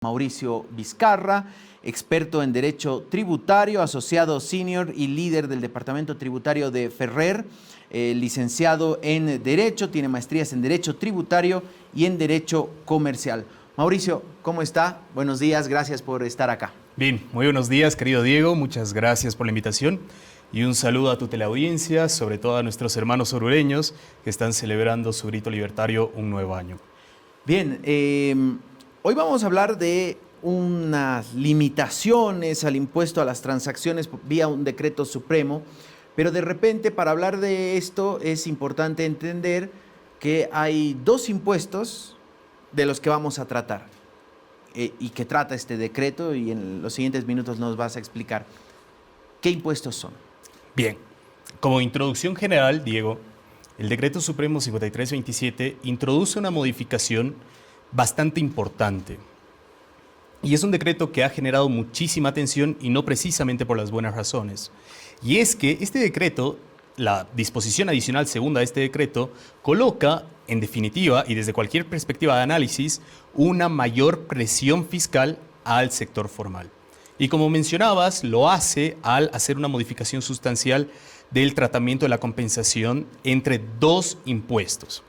Mauricio Vizcarra, experto en Derecho Tributario, asociado senior y líder del Departamento Tributario de Ferrer, licenciado en Derecho, tiene maestrías en Derecho Tributario y en Derecho Comercial. Mauricio, ¿cómo está? Buenos días, gracias por estar acá. Bien, muy buenos días, querido Diego, muchas gracias por la invitación y un saludo a tu teleaudiencia, sobre todo a nuestros hermanos orureños que están celebrando su grito libertario un nuevo año. Bien, hoy vamos a hablar de unas limitaciones al impuesto a las transacciones vía un decreto supremo, pero de repente para hablar de esto es importante entender que hay dos impuestos de los que vamos a tratar y que trata este decreto, y en los siguientes minutos nos vas a explicar qué impuestos son. Bien, como introducción general, Diego, el Decreto Supremo 5327 introduce una modificación bastante importante. Y es un decreto que ha generado muchísima atención y no precisamente por las buenas razones. Y es que este decreto, la disposición adicional segunda de este decreto, coloca, en definitiva y desde cualquier perspectiva de análisis, una mayor presión fiscal al sector formal. Y como mencionabas, lo hace al hacer una modificación sustancial del tratamiento de la compensación entre dos impuestos.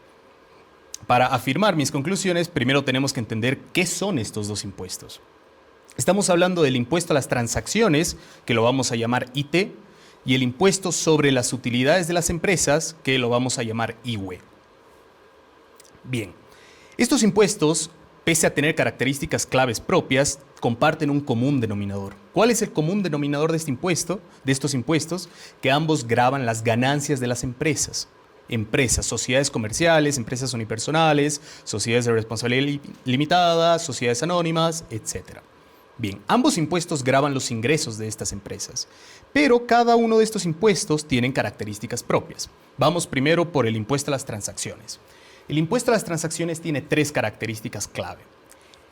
Para afirmar mis conclusiones, primero tenemos que entender qué son estos dos impuestos. Estamos hablando del impuesto a las transacciones, que lo vamos a llamar IT, y el impuesto sobre las utilidades de las empresas, que lo vamos a llamar IWE. Bien, estos impuestos, pese a tener características claves propias, comparten un común denominador. ¿Cuál es el común denominador de estos impuestos? Que ambos gravan las ganancias de las empresas. Empresas, sociedades comerciales, empresas unipersonales, sociedades de responsabilidad limitada, sociedades anónimas, etc. Bien, ambos impuestos gravan los ingresos de estas empresas, pero cada uno de estos impuestos tienen características propias. Vamos primero por el impuesto a las transacciones. El impuesto a las transacciones tiene tres características clave.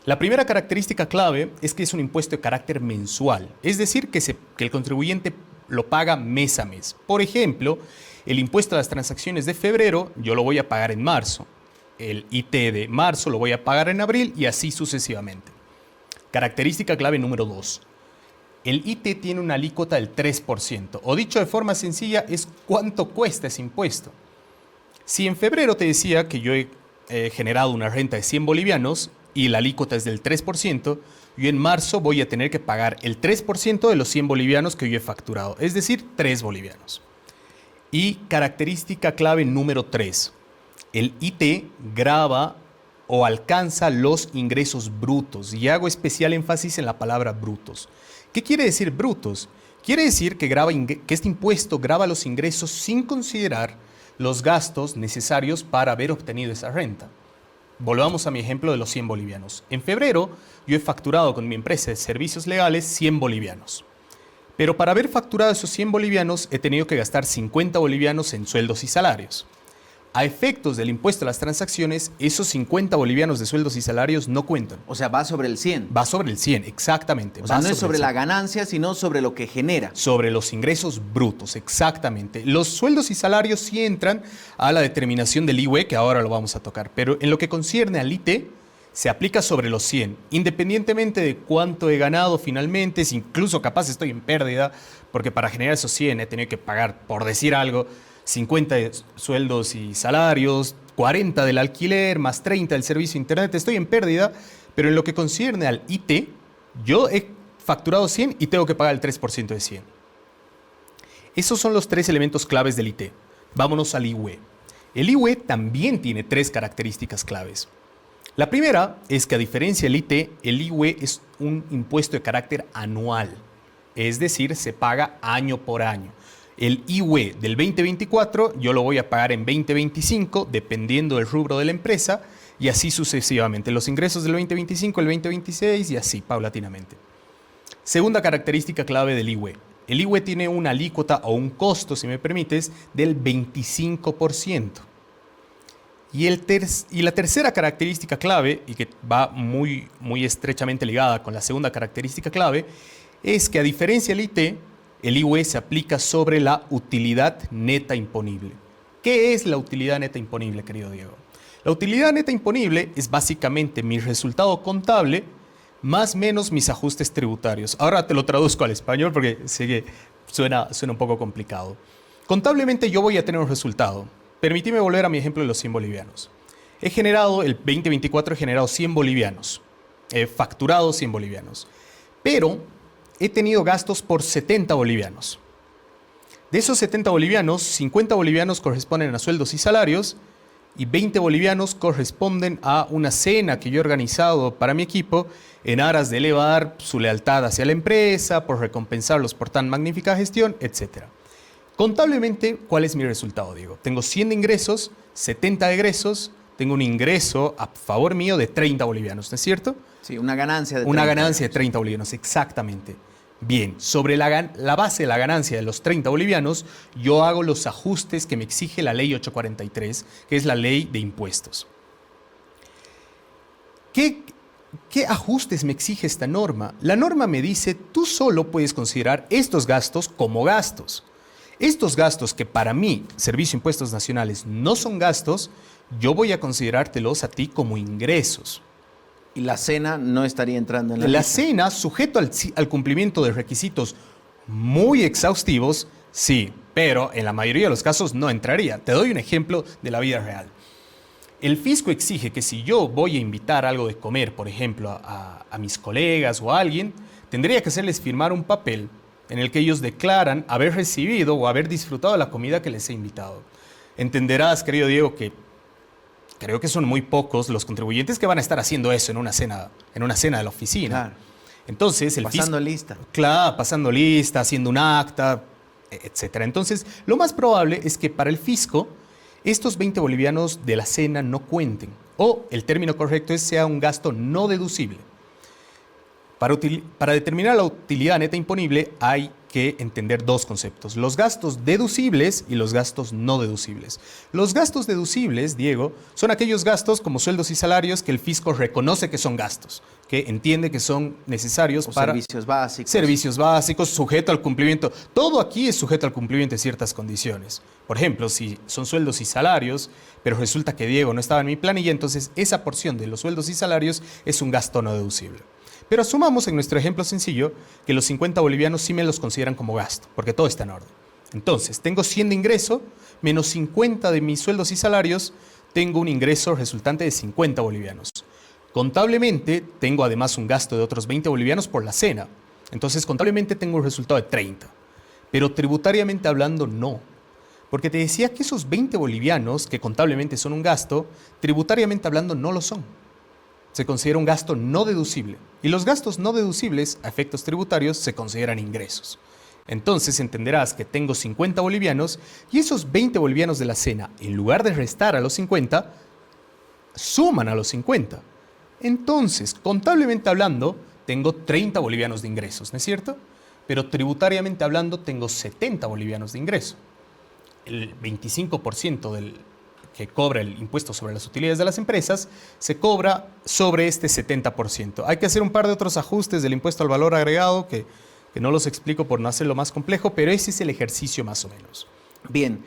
La primera característica clave es que es un impuesto de carácter mensual, es decir, que el contribuyente lo paga mes a mes. Por ejemplo, el impuesto a las transacciones de febrero yo lo voy a pagar en marzo. El IT de marzo lo voy a pagar en abril y así sucesivamente. Característica clave número 2. El IT tiene una alícuota del 3%, o dicho de forma sencilla, es cuánto cuesta ese impuesto. Si en febrero te decía que yo he generado una renta de 100 bolivianos y la alícuota es del 3%, yo en marzo voy a tener que pagar el 3% de los 100 bolivianos que yo he facturado, es decir, 3 bolivianos. Y característica clave número 3. El IT grava o alcanza los ingresos brutos, y hago especial énfasis en la palabra brutos. ¿Qué quiere decir brutos? Quiere decir que este impuesto grava los ingresos sin considerar los gastos necesarios para haber obtenido esa renta. Volvamos a mi ejemplo de los 100 bolivianos. En febrero yo he facturado con mi empresa de servicios legales 100 bolivianos. Pero para haber facturado esos 100 bolivianos he tenido que gastar 50 bolivianos en sueldos y salarios. A efectos del impuesto a las transacciones, esos 50 bolivianos de sueldos y salarios no cuentan. O sea, va sobre el 100. Va sobre el 100, exactamente. O sea, no es sobre la ganancia, sino sobre lo que genera. Sobre los ingresos brutos, exactamente. Los sueldos y salarios sí entran a la determinación del IWE, que ahora lo vamos a tocar. Pero en lo que concierne al IT, se aplica sobre los 100, independientemente de cuánto he ganado finalmente, si incluso capaz estoy en pérdida, porque para generar esos 100 he tenido que pagar, por decir algo, 50 de sueldos y salarios, 40 del alquiler, más 30 del servicio de internet, estoy en pérdida, pero en lo que concierne al IT, yo he facturado 100 y tengo que pagar el 3% de 100. Esos son los tres elementos claves del IT. Vámonos al IWE. El IWE también tiene tres características claves. La primera es que, a diferencia del IT, el IWE es un impuesto de carácter anual, es decir, se paga año por año. El IWE del 2024 yo lo voy a pagar en 2025, dependiendo del rubro de la empresa, y así sucesivamente. Los ingresos del 2025, el 2026 y así paulatinamente. Segunda característica clave del IWE. El IWE tiene una alícuota o un costo, si me permites, del 25%. Y la tercera característica clave, y que va muy estrechamente ligada con la segunda característica clave, es que, a diferencia del IT, el IWE se aplica sobre la utilidad neta imponible. ¿Qué es la utilidad neta imponible, querido Diego? La utilidad neta imponible es básicamente mi resultado contable más menos mis ajustes tributarios. Ahora te lo traduzco al español porque sé que suena un poco complicado. Contablemente yo voy a tener un resultado. Permíteme volver a mi ejemplo de los 100 bolivianos. He generado, el 2024 he generado 100 bolivianos. He facturado 100 bolivianos. Pero he tenido gastos por 70 bolivianos. De esos 70 bolivianos, 50 bolivianos corresponden a sueldos y salarios y 20 bolivianos corresponden a una cena que yo he organizado para mi equipo en aras de elevar su lealtad hacia la empresa, por recompensarlos por tan magnífica gestión, etc. Contablemente, ¿cuál es mi resultado, Diego? Tengo 100 de ingresos, 70 de egresos, tengo un ingreso a favor mío de 30 bolivianos, ¿no es cierto? Sí, una ganancia de 30. Una ganancia de 30 bolivianos, exactamente. Bien, sobre la base de la ganancia de los 30 bolivianos, yo hago los ajustes que me exige la ley 843, que es la ley de impuestos. ¿Qué ajustes me exige esta norma? La norma me dice, tú solo puedes considerar estos gastos como gastos. Estos gastos que para mí, Servicio de Impuestos Nacionales, no son gastos, yo voy a considerártelos a ti como ingresos. Y la cena no estaría entrando en la La lista. cena, sujeto al cumplimiento de requisitos muy exhaustivos, sí, pero en la mayoría de los casos no entraría. Te doy un ejemplo de la vida real. El fisco exige que si yo voy a invitar algo de comer, por ejemplo, a mis colegas o a alguien, tendría que hacerles firmar un papel en el que ellos declaran haber recibido o haber disfrutado de la comida que les he invitado. Entenderás, querido Diego, que creo que son muy pocos los contribuyentes que van a estar haciendo eso en una cena de la oficina. Claro. Entonces, el Pasando fisco, lista. claro, pasando lista, haciendo un acta, etc. Entonces, lo más probable es que para el fisco estos 20 bolivianos de la cena no cuenten. O el término correcto es sea un gasto no deducible. Para determinar la utilidad neta imponible hay que entender dos conceptos, los gastos deducibles y los gastos no deducibles. Los gastos deducibles, Diego, son aquellos gastos como sueldos y salarios que el fisco reconoce que son gastos, que entiende que son necesarios O para servicios básicos, sujeto al cumplimiento. Todo aquí es sujeto al cumplimiento de ciertas condiciones. Por ejemplo, si son sueldos y salarios, pero resulta que Diego no estaba en mi planilla, entonces esa porción de los sueldos y salarios es un gasto no deducible. Pero asumamos en nuestro ejemplo sencillo que los 50 bolivianos sí me los consideran como gasto, porque todo está en orden. Entonces, tengo 100 de ingreso, menos 50 de mis sueldos y salarios, tengo un ingreso resultante de 50 bolivianos. Contablemente, tengo además un gasto de otros 20 bolivianos por la cena. Entonces, contablemente tengo un resultado de 30. Pero tributariamente hablando, no. Porque te decía que esos 20 bolivianos, que contablemente son un gasto, tributariamente hablando no lo son. Se considera un gasto no deducible. Y los gastos no deducibles, a efectos tributarios, se consideran ingresos. Entonces entenderás que tengo 50 bolivianos y esos 20 bolivianos de la cena, en lugar de restar a los 50, suman a los 50. Entonces, contablemente hablando, tengo 30 bolivianos de ingresos, ¿no es cierto? Pero tributariamente hablando, tengo 70 bolivianos de ingreso. El 25% que cobra el impuesto sobre las utilidades de las empresas, se cobra sobre este 70%. Hay que hacer un par de otros ajustes del impuesto al valor agregado que no los explico por no hacerlo más complejo, pero ese es el ejercicio más o menos. Bien,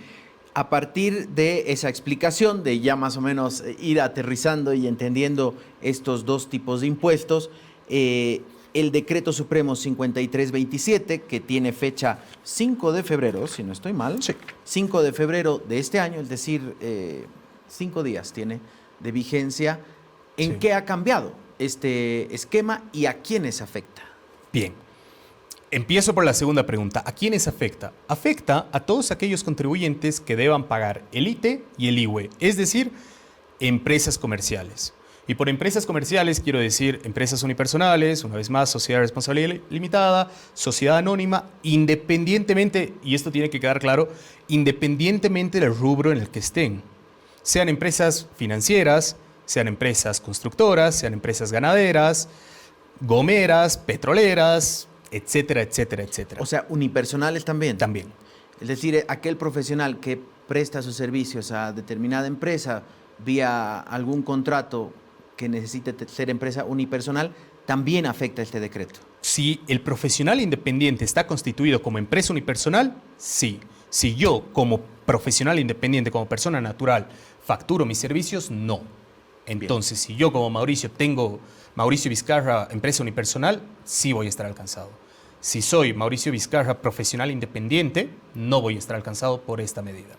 a partir de esa explicación, de ya más o menos ir aterrizando y entendiendo estos dos tipos de impuestos, el Decreto Supremo 5327, que tiene fecha 5 de febrero, si no estoy mal, Sí. 5 de febrero de este año, es decir, 5 días tiene de vigencia. ¿En Sí. qué ha cambiado este esquema y a quiénes afecta? Bien, empiezo por la segunda pregunta. ¿A quiénes afecta? Afecta a todos aquellos contribuyentes que deban pagar el ITE y el IWE, es decir, empresas comerciales. Y por empresas comerciales quiero decir empresas unipersonales, una vez más, sociedad de responsabilidad limitada, sociedad anónima, independientemente, y esto tiene que quedar claro, independientemente del rubro en el que estén. Sean empresas financieras, sean empresas constructoras, sean empresas ganaderas, gomeras, petroleras, etcétera, etcétera, etcétera. O sea, unipersonales también. También. Es decir, aquel profesional que presta sus servicios a determinada empresa vía algún contrato que necesite ser empresa unipersonal, también afecta este decreto. Si el profesional independiente está constituido como empresa unipersonal, sí. Si yo, como profesional independiente, como persona natural, facturo mis servicios, no. Entonces, si yo como Mauricio tengo Mauricio Vizcarra, empresa unipersonal, sí voy a estar alcanzado. Si soy Mauricio Vizcarra, profesional independiente, no voy a estar alcanzado por esta medida.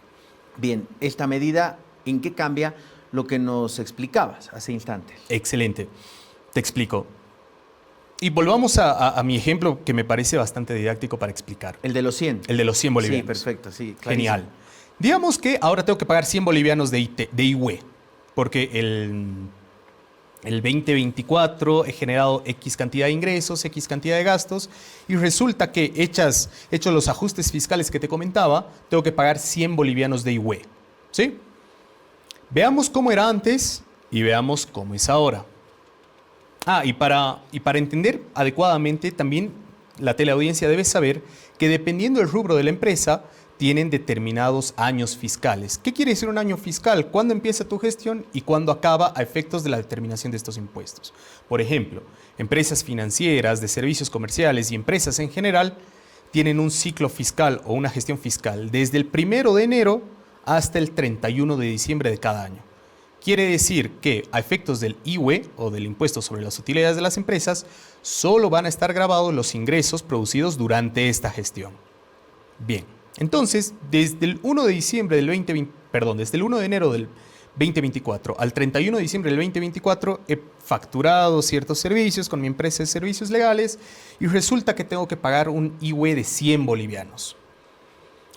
Bien, esta medida, ¿en qué cambia lo que nos explicabas hace instantes? Excelente. Te explico. Y volvamos a mi ejemplo que me parece bastante didáctico para explicar. El de los 100. El de los 100 bolivianos. Sí, perfecto, sí. Clarísimo. Genial. Digamos que ahora tengo que pagar 100 bolivianos de IWE, porque el 2024 he generado X cantidad de ingresos, X cantidad de gastos, y resulta que hechos los ajustes fiscales que te comentaba, tengo que pagar 100 bolivianos de IWE. ¿Sí? Veamos cómo era antes y veamos cómo es ahora. Y para entender adecuadamente, también la teleaudiencia debe saber que dependiendo del rubro de la empresa, tienen determinados años fiscales. ¿Qué quiere decir un año fiscal? ¿Cuándo empieza tu gestión y cuándo acaba a efectos de la determinación de estos impuestos? Por ejemplo, empresas financieras, de servicios comerciales y empresas en general tienen un ciclo fiscal o una gestión fiscal desde el 1 de enero hasta el 31 de diciembre de cada año. Quiere decir que a efectos del IWE o del impuesto sobre las utilidades de las empresas, solo van a estar grabados los ingresos producidos durante esta gestión. Bien, entonces, desde el 1 de enero del 2024 al 31 de diciembre del 2024 he facturado ciertos servicios con mi empresa de servicios legales y resulta que tengo que pagar un IWE de 100 bolivianos.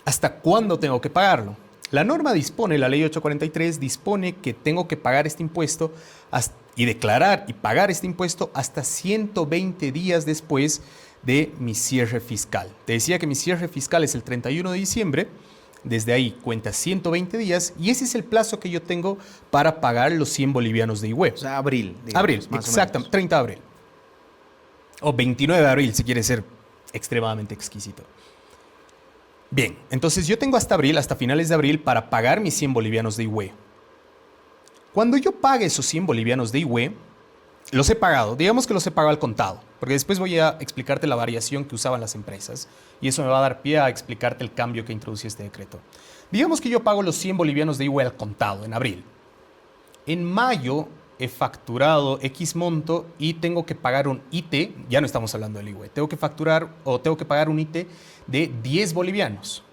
¿Hasta cuándo tengo que pagarlo? La norma dispone, la ley 843, dispone que tengo que pagar este impuesto y declarar y pagar este impuesto hasta 120 días después de mi cierre fiscal. Te decía que mi cierre fiscal es el 31 de diciembre, desde ahí cuenta 120 días y ese es el plazo que yo tengo para pagar los 100 bolivianos de IWE. O sea, abril. Digamos, Abril, exactamente, 30 de abril. O 29 de abril, si quieres ser extremadamente exquisito. Bien, entonces yo tengo hasta abril, hasta finales de abril, para pagar mis 100 bolivianos de IWE. Cuando yo pague esos 100 bolivianos de IWE, los he pagado, digamos que los he pagado al contado, porque después voy a explicarte la variación que usaban las empresas y eso me va a dar pie a explicarte el cambio que introduce este decreto. Digamos que yo pago los 100 bolivianos de IWE al contado en abril. En mayo he facturado X monto y tengo que pagar un IT, ya no estamos hablando del IWE, tengo que pagar un IT de 10 bolivianos.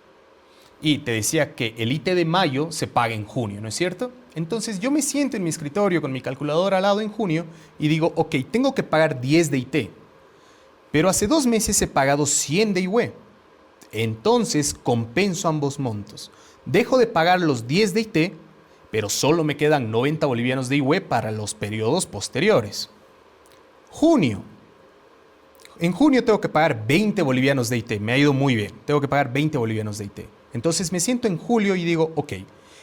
Y te decía que el IT de mayo se paga en junio, ¿no es cierto? Entonces yo me siento en mi escritorio con mi calculadora al lado en junio y digo, ok, tengo que pagar 10 de IT, pero hace 2 meses he pagado 100 de IWE. Entonces compenso ambos montos. Dejo de pagar los 10 de IT, pero solo me quedan 90 bolivianos de IWE para los periodos posteriores. Junio. En junio tengo que pagar 20 bolivianos de IT. Me ha ido muy bien. Tengo que pagar 20 bolivianos de IT. Entonces me siento en julio y digo, ok,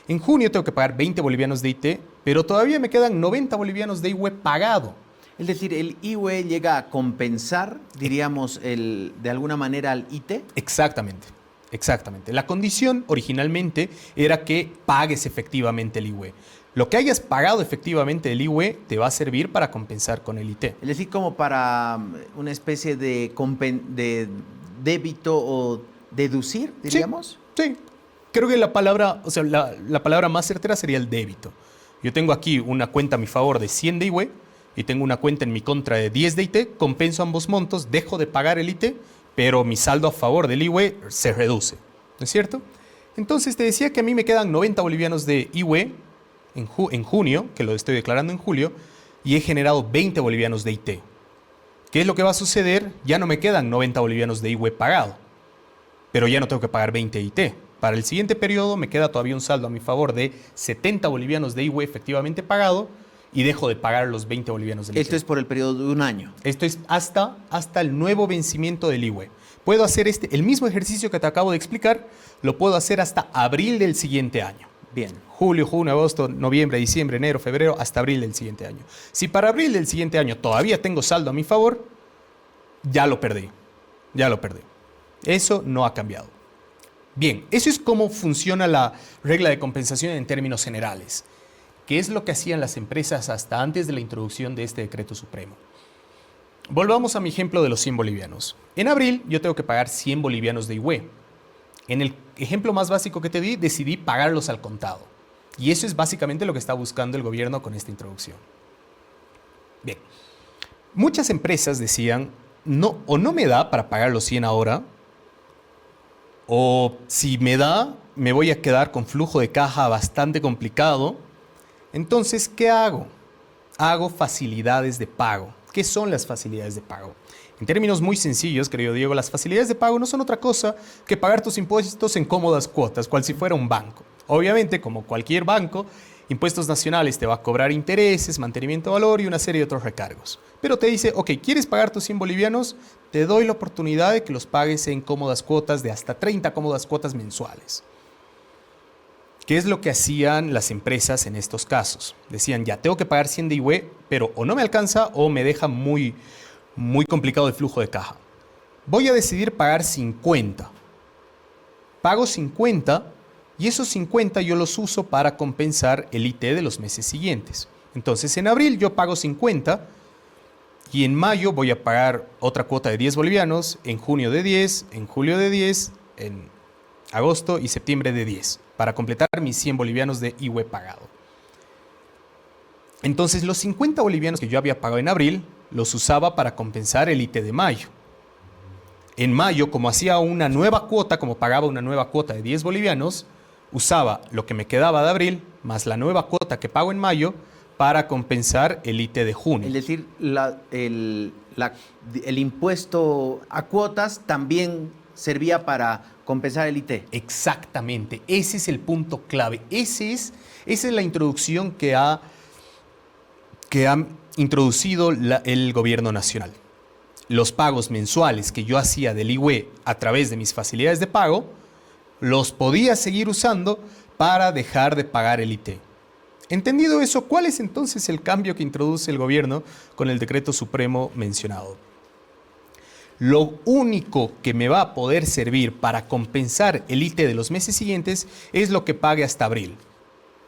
en junio tengo que pagar 20 bolivianos de IT, pero todavía me quedan 90 bolivianos de IWE pagado. Es decir, el IWE llega a compensar, diríamos, de alguna manera al IT. Exactamente. Exactamente. La condición originalmente era que pagues efectivamente el IWE. Lo que hayas pagado efectivamente del IWE te va a servir para compensar con el IT. Es decir, como para una especie de débito o deducir, diríamos. Sí. Creo que la palabra más certera sería el débito. Yo tengo aquí una cuenta a mi favor de 100 de IWE y tengo una cuenta en mi contra de 10 de IT, compenso ambos montos, dejo de pagar el IT, pero mi saldo a favor del IWE se reduce, ¿no es cierto? Entonces te decía que a mí me quedan 90 bolivianos de IWE en junio, que lo estoy declarando en julio, y he generado 20 bolivianos de IT. ¿Qué es lo que va a suceder? Ya no me quedan 90 bolivianos de IWE pagado, pero ya no tengo que pagar 20 de IT. Para el siguiente periodo me queda todavía un saldo a mi favor de 70 bolivianos de IWE efectivamente pagado y dejo de pagar los 20 bolivianos del IWE. Esto es por el periodo de un año. Esto es hasta el nuevo vencimiento del IWE. Puedo hacer el mismo ejercicio que te acabo de explicar, lo puedo hacer hasta abril del siguiente año. Bien. Julio, junio, agosto, noviembre, diciembre, enero, febrero, hasta abril del siguiente año. Si para abril del siguiente año todavía tengo saldo a mi favor, ya lo perdí. Ya lo perdí. Eso no ha cambiado. Bien, eso es cómo funciona la regla de compensación en términos generales. ¿Qué es lo que hacían las empresas hasta antes de la introducción de este decreto supremo? Volvamos a mi ejemplo de los 100 bolivianos. En abril yo tengo que pagar 100 bolivianos de IWE. En el ejemplo más básico que te di, decidí pagarlos al contado. Y eso es básicamente lo que está buscando el gobierno con esta introducción. Bien. Muchas empresas decían, no, o no me da para pagar los 100 ahora, o si me da, me voy a quedar con flujo de caja bastante complicado. Entonces, ¿qué hago? Hago facilidades de pago. ¿Qué son las facilidades de pago? En términos muy sencillos, querido Diego, las facilidades de pago no son otra cosa que pagar tus impuestos en cómodas cuotas, cual si fuera un banco. Obviamente, como cualquier banco, Impuestos Nacionales te va a cobrar intereses, mantenimiento de valor y una serie de otros recargos. Pero te dice, ok, ¿quieres pagar tus 100 bolivianos? Te doy la oportunidad de que los pagues en cómodas cuotas de hasta 30 cómodas cuotas mensuales. ¿Qué es lo que hacían las empresas en estos casos? Decían, ya tengo que pagar 100 de IUE, pero o no me alcanza o me deja muy complicado el flujo de caja. Voy a decidir pagar 50. Pago 50 y esos 50 yo los uso para compensar el IT de los meses siguientes. Entonces en abril yo pago 50 y en mayo voy a pagar otra cuota de 10 bolivianos, en junio de 10, en julio de 10, en agosto y septiembre de 10, para completar mis 100 bolivianos de IUE pagado. Entonces los 50 bolivianos que yo había pagado en abril los usaba para compensar el IT de mayo. En mayo, como hacía una nueva cuota, como pagaba una nueva cuota de 10 bolivianos, usaba lo que me quedaba de abril más la nueva cuota que pago en mayo para compensar el IT de junio. Es decir, el impuesto a cuotas también servía para compensar el IT. Exactamente, ese es el punto clave. Esa es la introducción que ha introducido el gobierno nacional. Los pagos mensuales que yo hacía del IUE a través de mis facilidades de pago, los podía seguir usando para dejar de pagar el IT. Entendido eso, ¿cuál es entonces el cambio que introduce el gobierno con el decreto supremo mencionado? Lo único que me va a poder servir para compensar el IT de los meses siguientes es lo que pague hasta abril.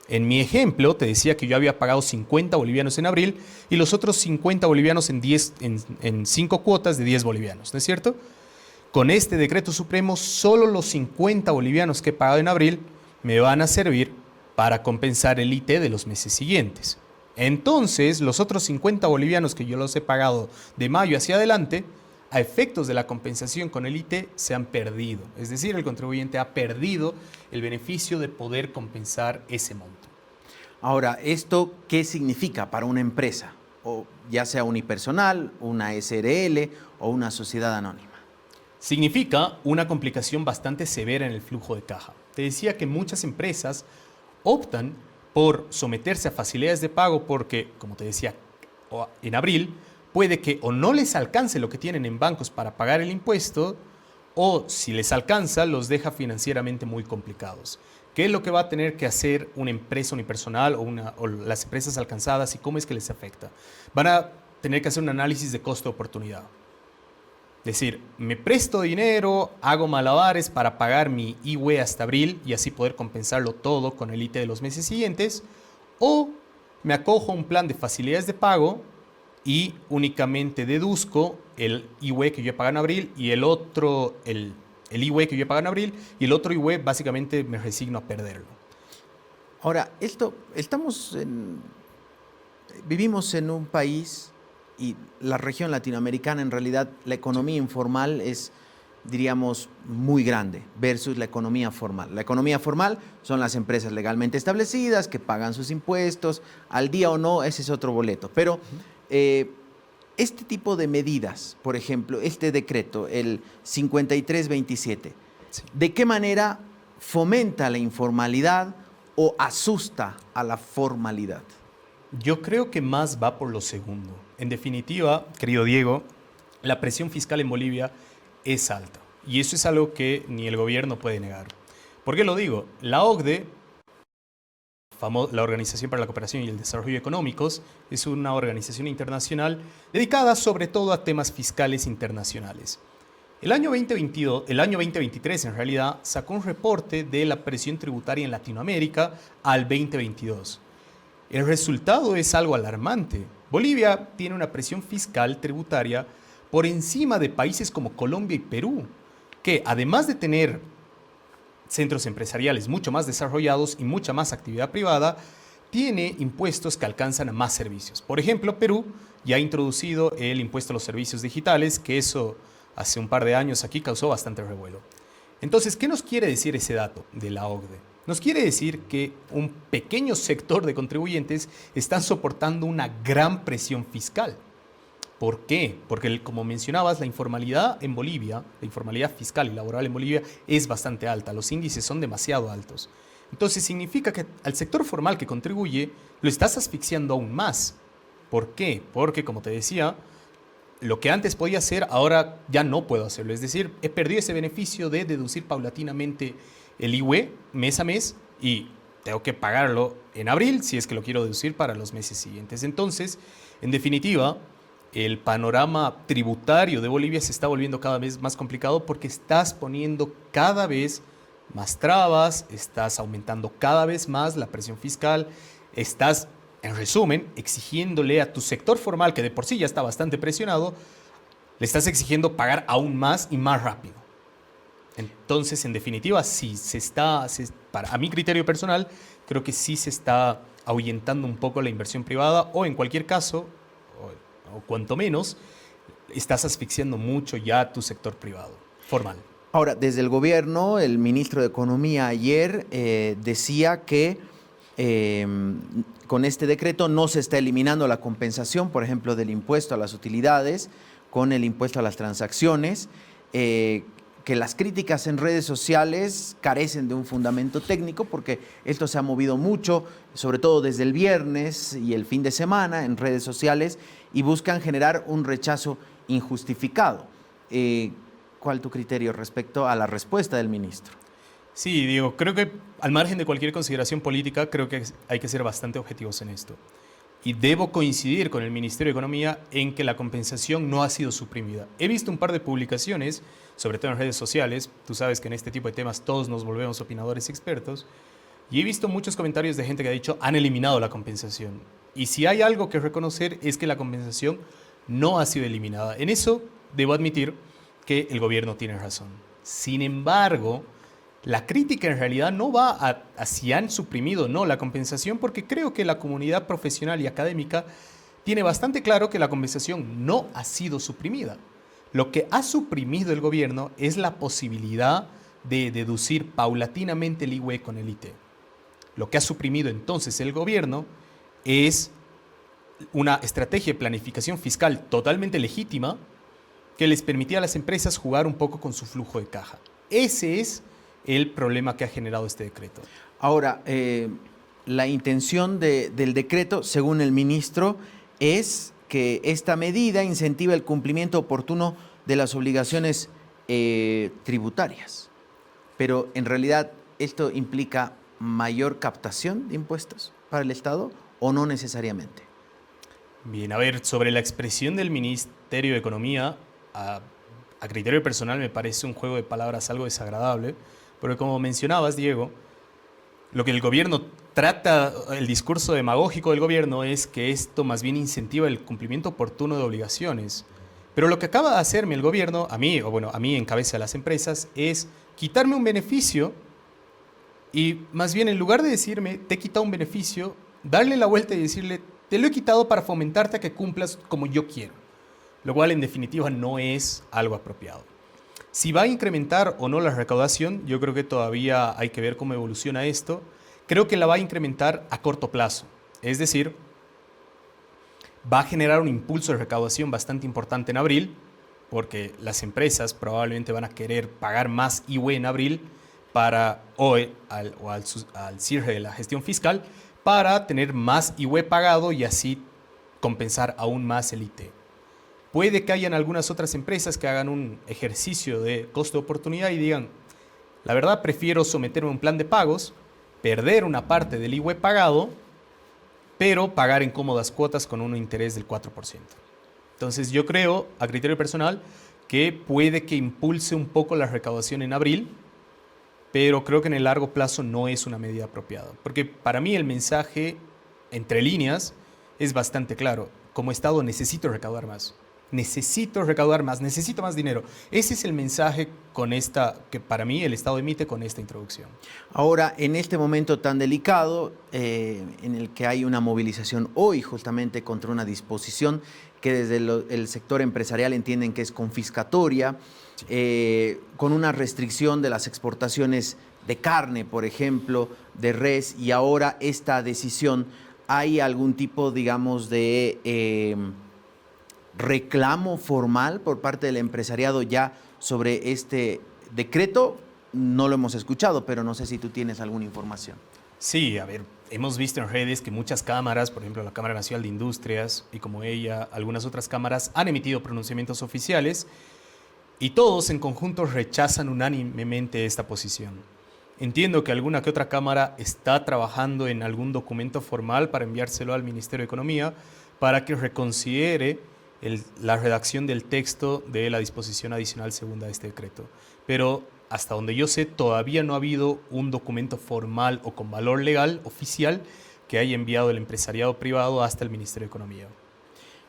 En mi ejemplo, te decía que yo había pagado 50 bolivianos en abril y los otros 50 bolivianos en 5 cuotas de 10 bolivianos, ¿no es cierto? Con este decreto supremo, solo los 50 bolivianos que he pagado en abril me van a servir para compensar el IT de los meses siguientes. Entonces, los otros 50 bolivianos que yo los he pagado de mayo hacia adelante, a efectos de la compensación con el IT, se han perdido. Es decir, el contribuyente ha perdido el beneficio de poder compensar ese monto. Ahora, ¿esto qué significa para una empresa? O ya sea unipersonal, una SRL o una sociedad anónima. Significa una complicación bastante severa en el flujo de caja. Te decía que muchas empresas optan por someterse a facilidades de pago porque, como te decía, en abril puede que o no les alcance lo que tienen en bancos para pagar el impuesto o si les alcanza los deja financieramente muy complicados. ¿Qué es lo que va a tener que hacer una empresa unipersonal o las empresas alcanzadas y cómo es que les afecta? Van a tener que hacer un análisis de costo-oportunidad. Es decir, me presto dinero, hago malabares para pagar mi IUE hasta abril y así poder compensarlo todo con el IT de los meses siguientes, o me acojo a un plan de facilidades de pago y únicamente deduzco el IUE que yo he pagado en abril y el IUE que yo he pagado en abril y el otro IUE básicamente me resigno a perderlo. Ahora, vivimos en un país y la región latinoamericana, en realidad, la economía informal es, diríamos, muy grande versus la economía formal. La economía formal son las empresas legalmente establecidas que pagan sus impuestos, al día o no, ese es otro boleto. Pero este tipo de medidas, por ejemplo, este decreto, el 5327, sí, ¿de qué manera fomenta la informalidad o asusta a la formalidad? Yo creo que más va por lo segundo. En definitiva, querido Diego, la presión fiscal en Bolivia es alta. Y eso es algo que ni el gobierno puede negar. ¿Por qué lo digo? La OCDE, la Organización para la Cooperación y el Desarrollo Económicos, es una organización internacional dedicada sobre todo a temas fiscales internacionales. El año 2023 en realidad sacó un reporte de la presión tributaria en Latinoamérica al 2022. El resultado es algo alarmante. Bolivia tiene una presión fiscal tributaria por encima de países como Colombia y Perú, que además de tener centros empresariales mucho más desarrollados y mucha más actividad privada, tiene impuestos que alcanzan a más servicios. Por ejemplo, Perú ya ha introducido el impuesto a los servicios digitales, que eso hace un par de años aquí causó bastante revuelo. Entonces, ¿qué nos quiere decir ese dato de la OCDE? Nos quiere decir que un pequeño sector de contribuyentes están soportando una gran presión fiscal. ¿Por qué? Porque, como mencionabas, la informalidad en Bolivia, la informalidad fiscal y laboral en Bolivia es bastante alta. Los índices son demasiado altos. Entonces, significa que al sector formal que contribuye lo estás asfixiando aún más. ¿Por qué? Porque, como te decía, lo que antes podía hacer, ahora ya no puedo hacerlo. Es decir, he perdido ese beneficio de deducir paulatinamente el IUE mes a mes y tengo que pagarlo en abril si es que lo quiero deducir para los meses siguientes. Entonces, en definitiva, el panorama tributario de Bolivia se está volviendo cada vez más complicado porque estás poniendo cada vez más trabas, estás aumentando cada vez más la presión fiscal, estás, en resumen, exigiéndole a tu sector formal, que de por sí ya está bastante presionado, le estás exigiendo pagar aún más y más rápido. Entonces, en definitiva, sí a mi criterio personal, creo que sí se está ahuyentando un poco la inversión privada o en cualquier caso, o cuanto menos, estás asfixiando mucho ya tu sector privado, formal. Ahora, desde el gobierno, el ministro de Economía ayer decía que con este decreto no se está eliminando la compensación, por ejemplo, del impuesto a las utilidades con el impuesto a las transacciones, que las críticas en redes sociales carecen de un fundamento técnico porque esto se ha movido mucho, sobre todo desde el viernes y el fin de semana en redes sociales y buscan generar un rechazo injustificado. ¿Cuál es tu criterio respecto a la respuesta del ministro? Sí, Diego, creo que al margen de cualquier consideración política, creo que hay que ser bastante objetivos en esto. Y debo coincidir con el Ministerio de Economía en que la compensación no ha sido suprimida. He visto un par de publicaciones, sobre todo en redes sociales, tú sabes que en este tipo de temas todos nos volvemos opinadores expertos, y he visto muchos comentarios de gente que ha dicho han eliminado la compensación. Y si hay algo que reconocer es que la compensación no ha sido eliminada. En eso debo admitir que el gobierno tiene razón. Sin embargo, la crítica en realidad no va a si han suprimido o no la compensación, porque creo que la comunidad profesional y académica tiene bastante claro que la compensación no ha sido suprimida. Lo que ha suprimido el gobierno es la posibilidad de deducir paulatinamente el IUE con el IT. Lo que ha suprimido entonces el gobierno es una estrategia de planificación fiscal totalmente legítima que les permitía a las empresas jugar un poco con su flujo de caja. Ese es el problema que ha generado este decreto. Ahora, la intención del decreto, según el ministro, es que esta medida incentiva el cumplimiento oportuno de las obligaciones tributarias. Pero en realidad, ¿esto implica mayor captación de impuestos para el Estado o no necesariamente? Bien, a ver, sobre la expresión del Ministerio de Economía, a criterio personal me parece un juego de palabras algo desagradable, porque como mencionabas, Diego, lo que el gobierno trata, el discurso demagógico del gobierno es que esto más bien incentiva el cumplimiento oportuno de obligaciones. Pero lo que acaba de hacerme el gobierno, a mí en cabeza de las empresas, es quitarme un beneficio y más bien en lugar de decirme, te he quitado un beneficio, darle la vuelta y decirle, te lo he quitado para fomentarte a que cumplas como yo quiero. Lo cual en definitiva no es algo apropiado. Si va a incrementar o no la recaudación, yo creo que todavía hay que ver cómo evoluciona esto. Creo que la va a incrementar a corto plazo. Es decir, va a generar un impulso de recaudación bastante importante en abril, porque las empresas probablemente van a querer pagar más IUE en abril al cierre de la gestión fiscal para tener más IUE pagado y así compensar aún más el IT. Puede que hayan algunas otras empresas que hagan un ejercicio de costo de oportunidad y digan, la verdad prefiero someterme a un plan de pagos, perder una parte del IUE pagado, pero pagar en cómodas cuotas con un interés del 4%. Entonces yo creo, a criterio personal, que puede que impulse un poco la recaudación en abril, pero creo que en el largo plazo no es una medida apropiada. Porque para mí el mensaje, entre líneas, es bastante claro. Como Estado necesito recaudar más. necesito recaudar más, necesito más dinero. Ese es el mensaje que para mí el Estado emite con esta introducción. Ahora, en este momento tan delicado, en el que hay una movilización hoy justamente contra una disposición que desde el sector empresarial entienden que es confiscatoria, con una restricción de las exportaciones de carne, por ejemplo, de res, y ahora esta decisión, ¿hay algún tipo, digamos, de reclamo formal por parte del empresariado ya sobre este decreto? No lo hemos escuchado, pero no sé si tú tienes alguna información. Sí, a ver, hemos visto en redes que muchas cámaras, por ejemplo la Cámara Nacional de Industrias y como ella, algunas otras cámaras han emitido pronunciamientos oficiales y todos en conjunto rechazan unánimemente esta posición. Entiendo que alguna que otra cámara está trabajando en algún documento formal para enviárselo al Ministerio de Economía para que reconsidere la redacción del texto de la disposición adicional segunda de este decreto. Pero hasta donde yo sé, todavía no ha habido un documento formal o con valor legal oficial que haya enviado el empresariado privado hasta el Ministerio de Economía.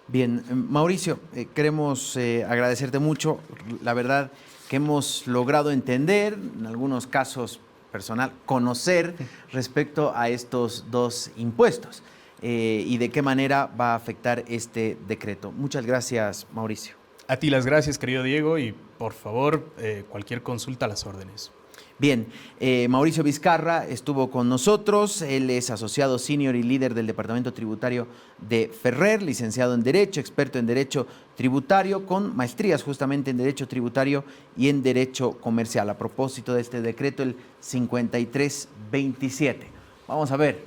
Bien, Mauricio, queremos agradecerte mucho. La verdad que hemos logrado entender, en algunos casos personal, conocer respecto a estos dos impuestos y de qué manera va a afectar este decreto. Muchas gracias, Mauricio. A ti las gracias, querido Diego, y por favor, cualquier consulta a las órdenes. Bien, Mauricio Vizcarra estuvo con nosotros. Él es asociado senior y líder del Departamento Tributario de Ferrer, licenciado en Derecho, experto en Derecho Tributario, con maestrías justamente en Derecho Tributario y en Derecho Comercial. A propósito de este decreto, el 5327. Vamos a ver,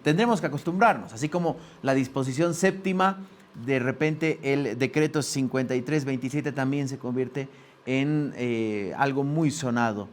tendremos que acostumbrarnos, así como la disposición séptima, de repente el decreto 5327 también se convierte en algo muy sonado